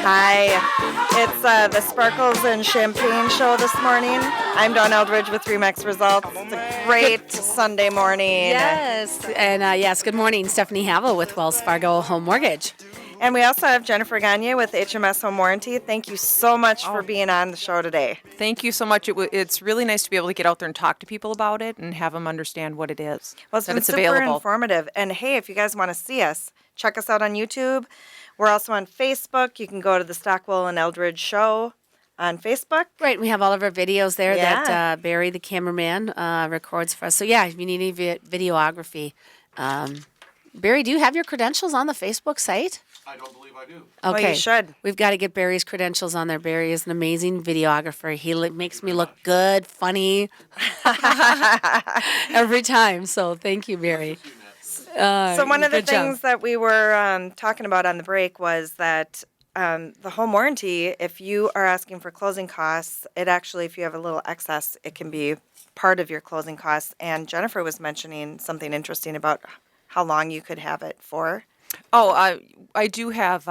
Hi, it's the Sparkles and Champagne show this morning. I'm Dawn Eldridge with Remax Results. It's a great Sunday morning. Yes, and yes, good morning. Stephanie Havel with Wells Fargo Home Mortgage. And we also have Jennifer Gagne with HMS Home Warranty. Thank you so much for being on the show today. Thank you so much. It's really nice to be able to get out there and talk to people about it and have them understand what it is. Well, it's been super informative. And hey, if you guys want to see us, check us out on YouTube. We're also on Facebook. You can go to the Stockwell and Eldridge Show on Facebook. Right, we have all of our videos there that Barry, the cameraman, records for us. So yeah, if you need any videography. Barry, do you have your credentials on the Facebook site? I don't believe I do. Okay. Well, you should. We've got to get Barry's credentials on there. Barry is an amazing videographer. He makes me look good, funny, every time. So thank you, Barry. So one of the things that we were talking about on the break was that the home warranty, if you are asking for closing costs, it actually, if you have a little excess, it can be part of your closing costs. And Jennifer was mentioning something interesting about how long you could have it for. Oh, I do have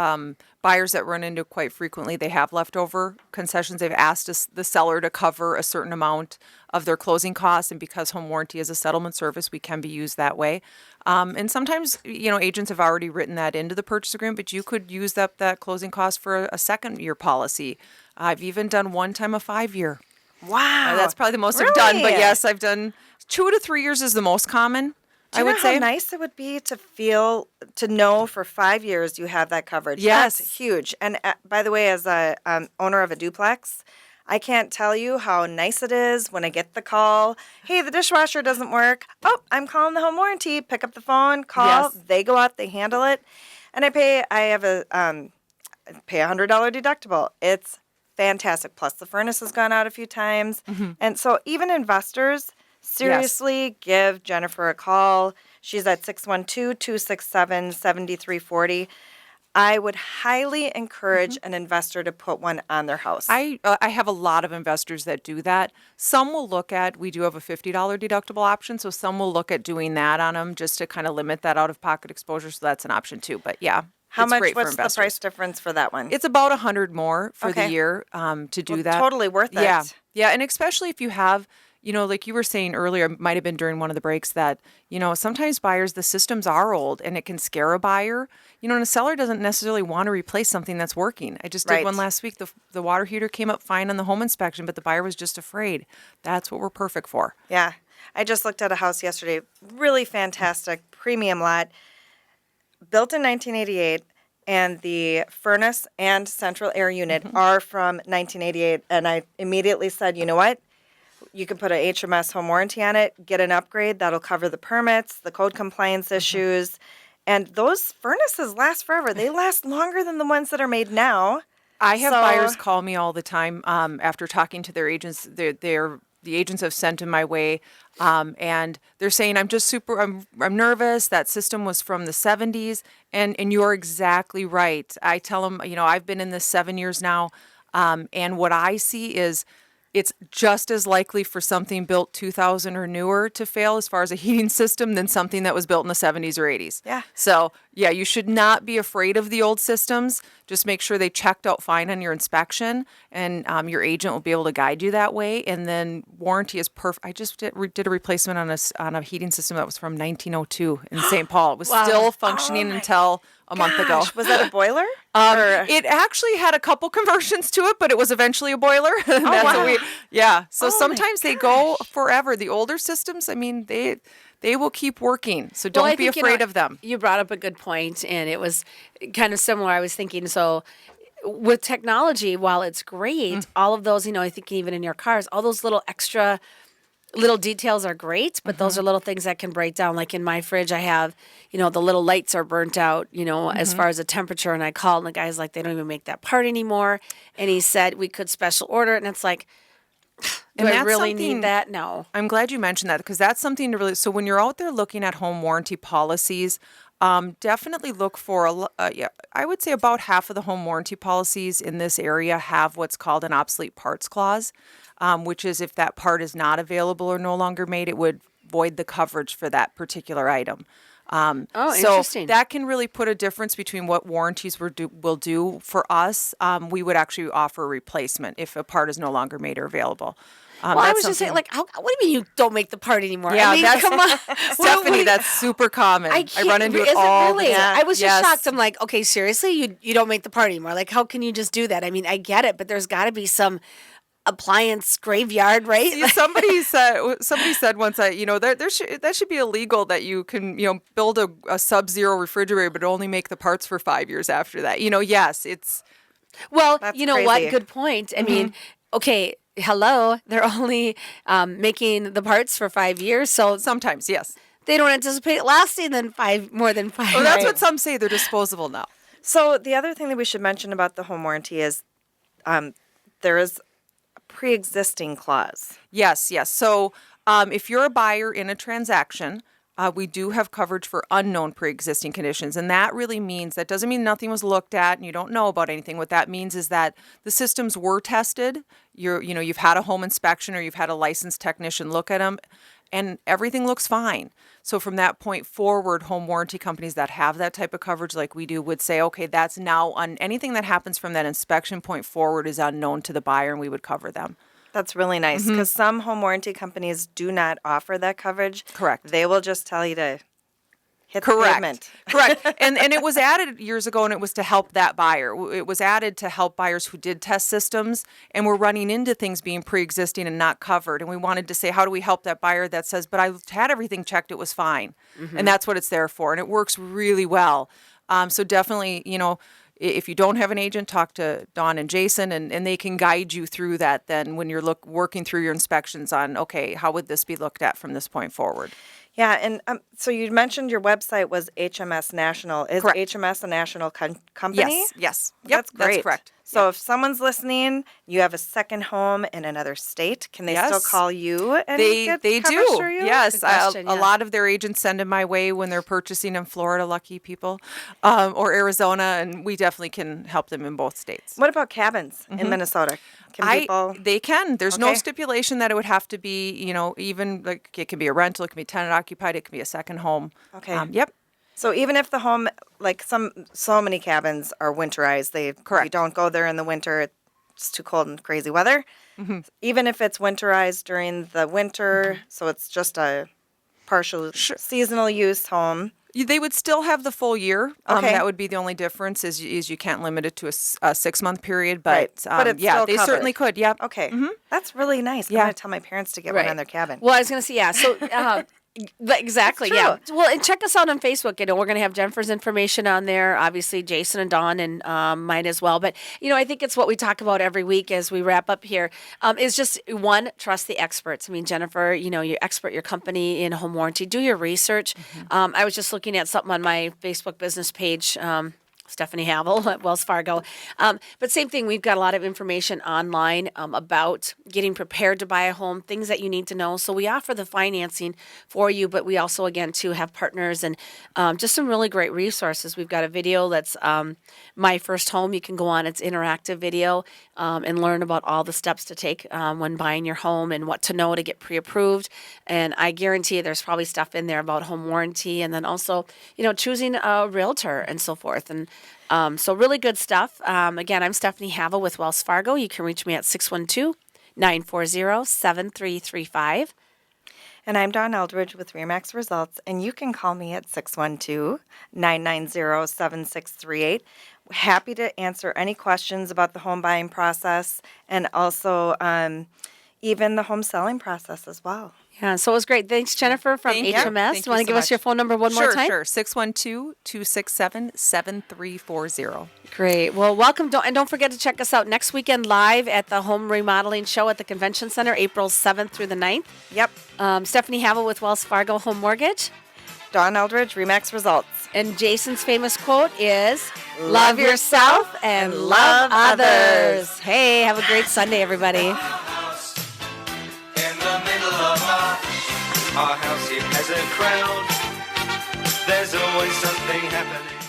buyers that run into quite frequently. They have leftover concessions. They've asked the seller to cover a certain amount of their closing costs, and because home warranty is a settlement service, we can be used that way. And sometimes, agents have already written that into the purchase agreement, but you could use up that closing cost for a second-year policy. I've even done one time a 5-year. Wow. That's probably the most I've done, but yes, I've done 2 to 3 years is the most common. I would say how nice it would be to know for 5 years you have that coverage. Yes. That's huge. And by the way, as a owner of a duplex, I can't tell you how nice it is when I get the call. Hey, the dishwasher doesn't work. Oh, I'm calling the home warranty. Pick up the phone, call. Yes. They go out, they handle it, and I pay $100 deductible. It's fantastic. Plus, the furnace has gone out a few times, and so even investors. Seriously, give Jennifer a call. She's at 612-267-7340. I would highly encourage an investor to put one on their house. I have a lot of investors that do that. Some will look at, we do have a $50 deductible option, so some will look at doing that on them just to kind of limit that out-of-pocket exposure, so that's an option too. But yeah, what's the price difference for that one? It's about $100 more for the year to do that. Totally worth it. Yeah, and especially if you have... like you were saying earlier, it might have been during one of the breaks that, sometimes buyers, the systems are old and it can scare a buyer. And a seller doesn't necessarily want to replace something that's working. I just did one last week. The water heater came up fine on the home inspection, but the buyer was just afraid. That's what we're perfect for. Yeah. I just looked at a house yesterday. Really fantastic premium lot. Built in 1988. And the furnace and central air unit are from 1988. And I immediately said, you know what? You can put an HMS home warranty on it, get an upgrade. That'll cover the permits, the code compliance issues. And those furnaces last forever. They last longer than the ones that are made now. I have buyers call me all the time after talking to their agents. The agents have sent them my way, and they're saying, I'm nervous. That system was from the 70s, and you're exactly right. I tell them, I've been in this 7 years now, and what I see is it's just as likely for something built 2000 or newer to fail as far as a heating system than something that was built in the 70s or 80s. Yeah. So, yeah, you should not be afraid of the old systems. Just make sure they checked out fine on your inspection, and your agent will be able to guide you that way. And then warranty is perfect. I just did a replacement on a heating system that was from 1902 in St. Paul. It was still functioning until a month ago. Was that a boiler? It actually had a couple conversions to it, but it was eventually a boiler. So sometimes they go forever. The older systems, they will keep working. So don't be afraid of them. You brought up a good point, and it was kind of similar. I was thinking, so with technology, while it's great, all of those, I think even in your cars, all those little extra little details are great, but those are little things that can break down. Like in my fridge, I have, the little lights are burnt out, as far as the temperature. And I called, and the guy's like, they don't even make that part anymore. And he said we could special order it. And it's like, do I really need that? No. I'm glad you mentioned that, because that's something to really. So when you're out there looking at home warranty policies, definitely look for, I would say about half of the home warranty policies in this area have what's called an obsolete parts clause, which is if that part is not available or no longer made, it would void the coverage for that particular item. Oh, So interesting. that can really put a difference between what warranties will do for us. We would actually offer a replacement if a part is no longer made or available. Well, I That's was just saying, something- like, what do you mean you don't make the part anymore? Yeah, I mean, that's come on. Stephanie, that's super common. I can't- run into it is all really? the time. I was just Yes. shocked. I'm like, okay, seriously, you don't make the part anymore? Like, how can you just do that? I mean, I get it, but there's got to be some appliance graveyard, right? Yeah, somebody said once that that should be illegal that you can build a sub-zero refrigerator but only make the parts for 5 years after that. Yes, it's Well, That's you know crazy. what? Good point. I mean, okay, hello, they're only making the parts for 5 years, so sometimes yes. they don't anticipate it lasting more than 5 Well, that's years. what some say. They're disposable now. So the other thing that we should mention about the home warranty is there is a pre-existing clause. Yes. So if you're a buyer in a transaction, we do have coverage for unknown pre-existing conditions, and that really means that doesn't mean nothing was looked at and you don't know about anything. What that means is that the systems were tested. You've had a home inspection or you've had a licensed technician look at them, and everything looks fine. So from that point forward, home warranty companies that have that type of coverage like we do would say, okay, that's now anything that happens from that inspection point forward is unknown to the buyer, and we would cover them. That's really nice because some home warranty companies do not offer that coverage. Correct. They will just tell you to hit the pavement. Correct. And it was added years ago, and it was to help that buyer. It was added to help buyers who did test systems and were running into things being pre-existing and not covered. And we wanted to say, how do we help that buyer that says, but I had everything checked, it was fine. And that's what it's there for. And it works really well. So definitely, if you don't have an agent, talk to Dawn and Jason, and they can guide you through that then when you're working through your inspections on, okay, how would this be looked at from this point forward? Yeah, and so you mentioned your website was HMS National. Is Correct. HMS a national company? Yes. Yep, That's great. That's correct. So if someone's listening, you have a second home in another state, can they still Yes. call you and They get do. coverage for you? Yes, Good question, a yeah. lot of their agents send them my way when they're purchasing in Florida, lucky people, or Arizona, and we definitely can help them in both states. What about cabins in Minnesota? Can people? They can. There's no Okay. stipulation that it would have to be, even like it can be a rental, it can be tenant occupied, it can be a second home. Okay. Yep. So even if the home, like so many cabins are winterized, you Correct. don't go there in the winter. It's too cold and crazy weather. Even if it's winterized during the winter, so it's just a partial seasonal use home. They would still have the full year. Okay. That would be the only difference is you can't limit it to a 6-month period. But, Right. But it's yeah, still they certainly covered. could. Yep. Okay, that's really nice. Yeah. I'm gonna tell my parents to get one on their cabin. Well, I was going to say, yeah. So, exactly, That's yeah. true. Well, and check us out on Facebook. We're going to have Jennifer's information on there. Obviously, Jason and Dawn and mine as well. But, I think it's what we talk about every week as we wrap up here is just, one, trust the experts. I mean, Jennifer, you expert your company in home warranty. Do your research. I was just looking at something on my Facebook business page. Stephanie Havel at Wells Fargo. But same thing, we've got a lot of information online about getting prepared to buy a home, things that you need to know. So we offer the financing for you, but we also, again, too, have partners and just some really great resources. We've got a video that's My First Home. You can go on, it's interactive video and learn about all the steps to take when buying your home and what to know to get pre-approved. And I guarantee you there's probably stuff in there about home warranty and then also, choosing a realtor and so forth. And so really good stuff. Again, I'm Stephanie Havel with Wells Fargo. You can reach me at 612-940-7335. And I'm Dawn Eldridge with Remax Results, and you can call me at 612-990-7638. Happy to answer any questions about the home buying process and also even the home selling process as well. Yeah, so it was great. Thanks, Jennifer from Thank you. HMS. Thank You want you to give so us your much. phone number one more time? Sure. 612-267-7340. Great. Well, welcome. Don't forget to check us out next weekend live at the Home Remodeling Show at the Convention Center, April 7th through the 9th. Yep. Stephanie Havel with Wells Fargo Home Mortgage. Dawn Eldridge, Remax Results. And Jason's famous quote is, love yourself and love others. Hey, have a great Sunday, everybody. In the middle of our house, it has a crowd. There's always something happening.